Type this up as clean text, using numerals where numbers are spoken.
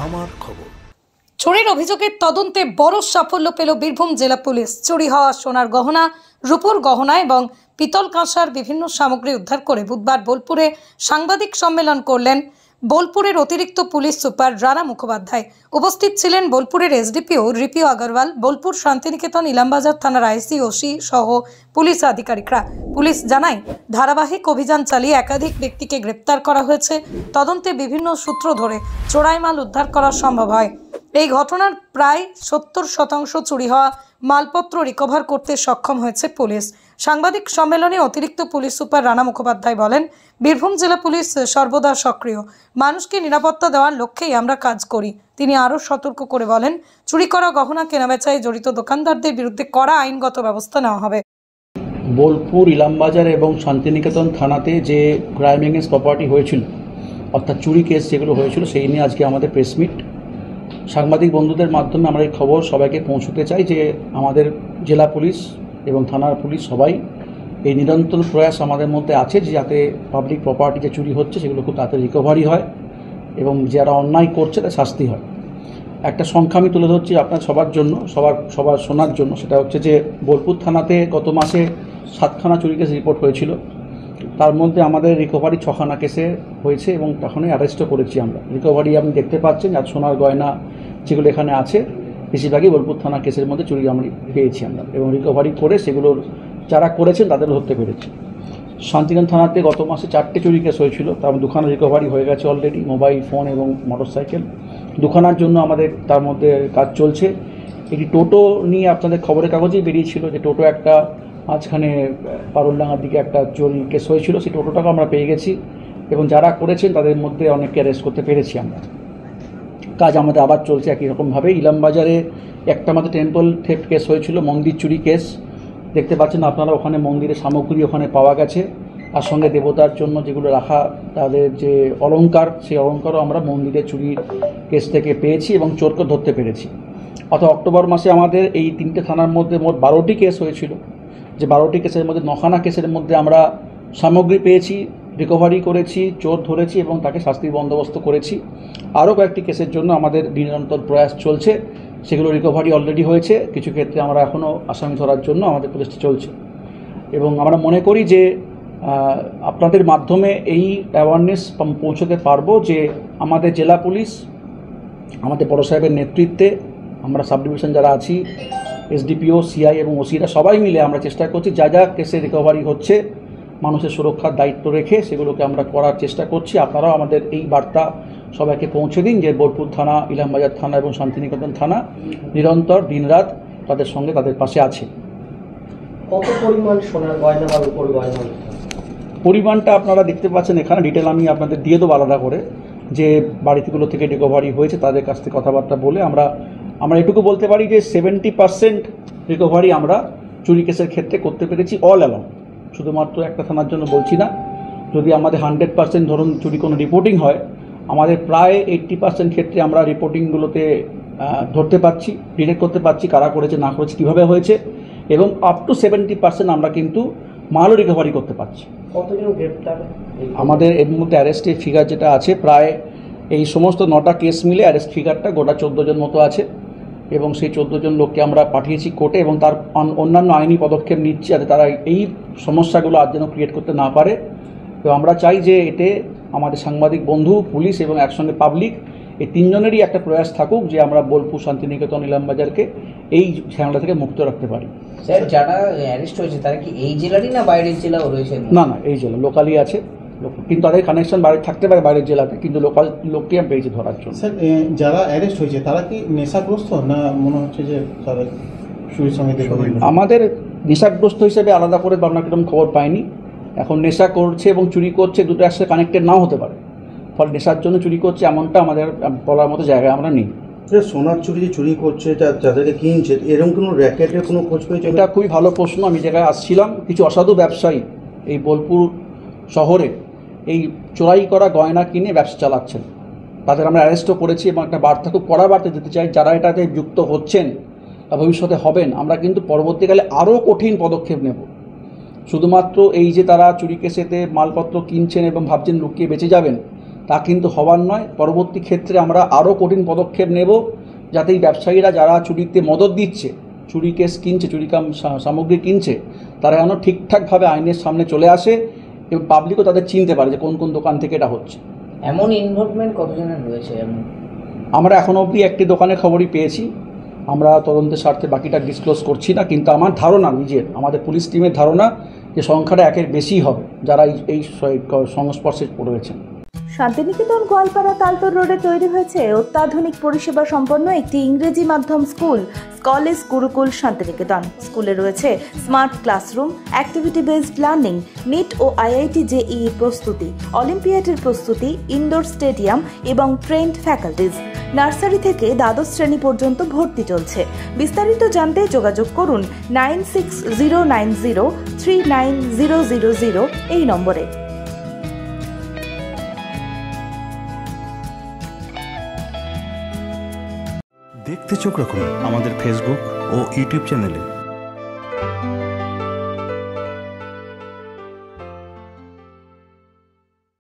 আমার খবর। চুরির অভিযোগের তদন্তে বড় সাফল্য পেল বীরভূম জেলা পুলিশ। চুরি হওয়া সোনার গহনা, রূপোর গহনা এবং পিতল কাঁসার বিভিন্ন সামগ্রী উদ্ধার করে বুধবার বোলপুরে সাংবাদিক সম্মেলন করলেন বোলপুরের অতিরিক্ত পুলিশ সুপার রানা মুখোপাধ্যায়। উপস্থিত ছিলেন বোলপুরের এসডিপিও রিপিও আগরওয়াল, বোলপুর শান্তিনিকেতন ইলামবাজার থানার আইসি ওসি সহ পুলিশ আধিকারিকরা। পুলিশ জানায়, ধারাবাহিক অভিযান চালিয়ে একাধিক ব্যক্তিকে গ্রেপ্তার করা হয়েছে। তদন্তে বিভিন্ন সূত্র ধরে চোরাই মাল উদ্ধার করা সম্ভব হয়। এই ঘটনার প্রায় 70% চুরি হওয়া মালপত্র রিকভার করতে সক্ষম হয়েছে পুলিশ। সাংবাদিক সম্মেলনে অতিরিক্ত পুলিশ সুপার রানা মুখোপাধ্যায় বলেন, বীরভূম জেলা পুলিশ সর্বদা সক্রিয়, মানুষকে নিরাপত্তা দেওয়ার লক্ষ্যেই আমরা কাজ করি। তিনি আরও সতর্ক করে বলেন, চুরি করা গহনা কেনাবেচায় জড়িত দোকানদারদের বিরুদ্ধে কড়া আইনগত ব্যবস্থা নেওয়া হবে। বোলপুর, ইলামবাজার এবং শান্তিনিকেতন থানাতে যে ক্রাইম এগেন্স্ট প্রপার্টি হয়েছিল, অর্থাৎ চুরি কেস যেগুলো হয়েছিল, সেই নিয়ে আজকে আমাদের প্রেস মিট। সাংবাদিক বন্ধুদের মাধ্যমে আমরা এই খবর সবাইকে পৌঁছতে চাই যে আমাদের জেলা পুলিশ এবং থানার পুলিশ সবাই এই নিরন্তর প্রয়াস আমাদের মধ্যে আছে যে যাতে পাবলিক প্রপার্টি যে চুরি হচ্ছে সেগুলো খুব তাড়াতাড়ি রিকভারি হয় এবং যারা অন্যায় করছে তার শাস্তি হয়। একটা সংখ্যা আমি তুলে ধরছি আপনার সবার জন্য, সবার শোনার জন্য। সেটা হচ্ছে যে বোলপুর থানাতে গত মাসে 7খানা চুরি কেস রিপোর্ট হয়েছিল। তার মধ্যে আমাদের রিকভারি 6খানা কেসে হয়েছে এবং তখনই অ্যারেস্টও করেছি আমরা। রিকভারি আপনি দেখতে পাচ্ছেন, আর সোনার গয়না যেগুলো এখানে আছে বেশিরভাগই বোলপুর থানা কেসের মধ্যে চুরি আমরা পেয়েছি আমরা, এবং রিকভারি করে সেগুলোর যারা করেছেন তাদের ধরতে পেরেছি। শান্তিনিকেতন থানাতে গত মাসে 4টে চুরি কেস হয়েছিল, তার 2খানা রিকভারি হয়ে গেছে অলরেডি, মোবাইল ফোন এবং মোটরসাইকেল। 2খানার জন্য আমাদের তার মধ্যে কাজ চলছে। একটি টোটো নিয়ে আপনাদের খবরের কাগজেই বেরিয়েছিল যে টোটো একটা মাঝখানে পারুলডাঙ্গার দিকে একটা চুরি কেস হয়েছিল, সেই টোটোটাকে আমরা পেয়ে গেছি এবং যারা করেছেন তাদের মধ্যে অনেককে অ্যারেস্ট করতে পেরেছি আমরা। কাজ আমাদের আবার চলছে একই রকমভাবে। ইলামবাজারে একটা আমাদের টেম্পল থেফট কেস হয়েছিল, মন্দির চুরি কেস। দেখতে পাচ্ছেন আপনারা, ওখানে মন্দিরের সামগ্রী ওখানে পাওয়া গেছে, তার সঙ্গে দেবতার জন্য যেগুলো রাখা তাদের যে অলংকার, সেই অলংকারও আমরা মন্দিরের চুরির কেস থেকে পেয়েছি এবং চোরকে ধরতে পেরেছি। অর্থাৎ অক্টোবর মাসে আমাদের এই 3টে থানার মধ্যে মোট 12টি কেস হয়েছিল, যে 12টি কেসের মধ্যে 9খানা কেসের মধ্যে আমরা সামগ্রী পেয়েছি, রিকভারি করেছি, চোর ধরেছি এবং তাকে শাস্তির বন্দোবস্ত করেছি। আরও কয়েকটি কেসের জন্য আমাদের নিরন্তর প্রয়াস চলছে, সেগুলো রিকভারি অলরেডি হয়েছে। কিছু ক্ষেত্রে আমরা এখনও আসামি ধরার জন্য আমাদের প্রচেষ্টা চলছে এবং আমরা মনে করি যে আপনাদের মাধ্যমে এই অ্যাওয়ারনেস পৌঁছতে পারবো যে আমাদের জেলা পুলিশ, আমাদের বড় সাহেবের নেতৃত্বে আমরা সাব ডিভিশন যারা আছি, এসডিপিও, সিআই এবং ওসিরা সবাই মিলে আমরা চেষ্টা করছি যা যা কেসে রিকভারি হচ্ছে মানুষের সুরক্ষার দায়িত্ব রেখে সেগুলোকে আমরা করার চেষ্টা করছি। আপনারাও আমাদের এই বার্তা সবাইকে পৌঁছে দিন যে বোলপুর থানা, ইলামবাজার থানা এবং শান্তিনিকেতন থানা নিরন্তর দিনরাত তাদের সঙ্গে, তাদের পাশে আছে। কত পরিমাণ সোনার গয়না বা রূপোর গয়না? পরিমাণটা আপনারা দেখতে পাচ্ছেন এখানে, ডিটেল আমি আপনাদের দিয়ে দেবো আলাদা করে, যে বাড়িগুলো থেকে রিকভারি হয়েছে তাদের কাছ থেকে কথাবার্তা বলে আমরা এটুকু বলতে পারি যে 70% রিকভারি আমরা চুরি কেসের ক্ষেত্রে করতে পেরেছি অল অ্যালং। শুধুমাত্র একটা থানার জন্য বলছি না। যদি আমাদের 100% ধরুন চুরি কোনো রিপোর্টিং হয়, আমাদের প্রায় 80% ক্ষেত্রে আমরা রিপোর্টিংগুলোতে ধরতে পারছি, ডিটেক্ট করতে পারছি কারা করেছে না করেছে, কীভাবে হয়েছে, এবং আপ টু 70% আমরা কিন্তু মালও রিকভারি করতে পারছি। কতজন গ্রেপ্তার? আমাদের এর মধ্যে অ্যারেস্টের ফিগার যেটা আছে, প্রায় এই সমস্ত 9টা কেস মিলে অ্যারেস্ট ফিগারটা গোটা 14 জন মতো আছে এবং সেই 14 জন লোককে আমরা পাঠিয়েছি কোর্টে এবং তার অন্যান্য আইনি পদক্ষেপ নিচ্ছি যাতে তারা এই সমস্যাগুলো আর যেন ক্রিয়েট করতে না পারে। তো আমরা চাই যে এতে আমাদের সাংবাদিক বন্ধু, পুলিশ এবং একসঙ্গে পাবলিক, এই 3 জনেরই একটা প্রয়াস থাকুক যে আমরা বোলপুর, শান্তিনিকেতন, ইলামবাজারকে এই ঝামেলা থেকে মুক্ত রাখতে পারি। স্যার, যারা অ্যারেস্ট হয়েছে তারা কি এই জেলারই না বাইরের জেলাও রয়েছে? না, এই জেলা লোকালই আছে, কিন্তু তাদের কানেকশন বাইরে থাকতে পারে, বাইরের জেলাতে, কিন্তু লোকাল লোককে আমি পেয়েছি ধরার জন্য। স্যার, যারা অ্যারেস্ট হয়েছে তারা কি নেশাগ্রস্ত, না মনে হচ্ছে যে তারা চুরির সঙ্গে আমাদের নেশাগ্রস্ত হিসেবে আলাদা করে আমরা কিরকম খবর পাইনি। এখন নেশা করছে এবং চুরি করছে, দুটো একসাথে কানেক্টেড নাও হতে পারে, ফলে নেশার জন্য চুরি করছে এমনটা আমাদের বলার মতো জায়গায় আমরা নেই। সোনার চুরি যে চুরি করছে যাদেরকে কিনছে, এরকম কোনো র্যাকেটের কোনো খোঁজ পেয়েছে? এটা খুবই ভালো প্রশ্ন। আমি জায়গায় আসছিলাম, কিছু অসাধু ব্যবসায়ী এই বোলপুর শহরে এই চোরাই করা গয়না কিনে ব্যবসা চালাচ্ছেন, তাদের আমরা অ্যারেস্টও করেছি এবং একটা বার্তা, খুব কড়া বার্তা দিতে চাই, যারা এটাতে যুক্ত হচ্ছেন বা ভবিষ্যতে হবেন, আমরা কিন্তু পরবর্তীকালে আরও কঠিন পদক্ষেপ নেব। শুধুমাত্র এই যে তারা চুরি কেসেতে মালপত্র কিনছেন এবং ভাবছেন লুকিয়ে বেঁচে যাবেন, তা কিন্তু হবার নয়। পরবর্তী ক্ষেত্রে আমরা আরও কঠিন পদক্ষেপ নেব, যাতে এই ব্যবসায়ীরা যারা চুরিতে মদত দিচ্ছে, চুরি কেস কিনছে, সামগ্রী কিনছে, তারা যেন ঠিকঠাকভাবে আইনের সামনে চলে আসে এবং পাবলিকও তাদের চিনতে পারে যে কোন কোন দোকান থেকে এটা হচ্ছে। এমন ইনভলভমেন্ট কতজনের রয়েছে? আমরা এখনও অবধি একটি দোকানের খবরই পেয়েছি। আমরা তদন্তের স্বার্থে বাকিটা ডিসক্লোজ করছি না, কিন্তু আমার ধারণা, আমাদের পুলিশ টিমের ধারণা যে সংখ্যাটা একের বেশি হবে যারা এই সংস্পর্শে পড়েছেন। শান্তিনিকেতন গোয়ালপাড়া তালতর রোডে তৈরি হয়েছে অত্যাধুনিক পরিষেবা সম্পন্ন একটি ইংরেজি মাধ্যম স্কুল, কলেজ গুরুকুল শান্তিনিকেতন। স্কুলে রয়েছে smart classroom, activity based learning, NEET ও আইআইটি জেইই প্রস্তুতি, অলিম্পিয়াডের প্রস্তুতি, ইনডোর স্টেডিয়াম এবং ট্রেন্ড ফ্যাকাল্টিজ। নার্সারি থেকে দ্বাদশ শ্রেণী পর্যন্ত ভর্তি চলছে। বিস্তারিত জানতে যোগাযোগ করুন 9609039000 এই নম্বরে। দেখতে চোখ রাখুন আমাদের ফেসবুক ও ইউটিউব চ্যানেলে।